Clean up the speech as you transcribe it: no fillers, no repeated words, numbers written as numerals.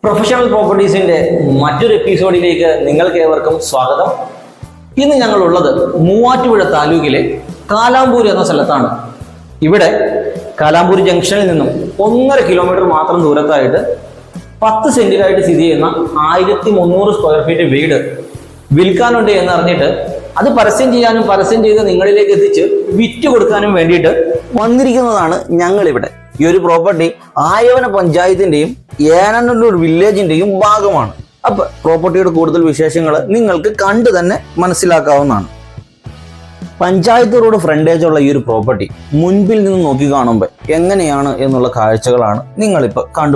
Professional പ്രോപ്പർട്ടീസിന്റെ മറ്റൊരു എപ്പിസോഡിലേക്ക് നിങ്ങൾക്ക് ഏവർക്കും സ്വാഗതം. ഇന്ന് ഞങ്ങളുള്ളത് മൂവാറ്റുപുഴ താലൂക്കിലെ കാലാമ്പൂർ എന്ന സ്ഥലത്താണ്. ഇവിടെ കാലാമ്പൂർ ജംഗ്ഷനിൽ നിന്നും 1.5 കിലോമീറ്റർ മാത്രം ദൂരത്തായിട്ട് 10 സെന്റിലായിട്ട് സ്ഥിതി ചെയ്യുന്ന 1300 സ്ക്വയർ ഫീറ്റ് വീട് വിൽക്കാനുണ്ട് എന്നറിഞ്ഞിട്ട് അത് പരസ്യം ചെയ്യാനും പരസ്യം ചെയ്ത് നിങ്ങളിലേക്ക് എത്തിച്ച് വിറ്റ് കൊടുക്കാനും വേണ്ടിയിട്ട് വന്നിരിക്കുന്നതാണ് ഞങ്ങളിവിടെ. ഈ ഒരു പ്രോപ്പർട്ടി ആയവന പഞ്ചായത്തിന്റെയും ഏനന്നൂർ വില്ലേജിന്റെയും ഭാഗമാണ്. അപ്പൊ പ്രോപ്പർട്ടിയുടെ കൂടുതൽ വിശേഷങ്ങൾ നിങ്ങൾക്ക് കണ്ടു തന്നെ മനസ്സിലാക്കാവുന്നതാണ്. പഞ്ചായത്ത് റോഡ് ഫ്രണ്ടേജ് ഉള്ള ഈ ഒരു പ്രോപ്പർട്ടി മുൻപിൽ നിന്ന് നോക്കി കാണുമ്പോൾ എങ്ങനെയാണ് എന്നുള്ള കാഴ്ചകളാണ് നിങ്ങളിപ്പോൾ കണ്ടു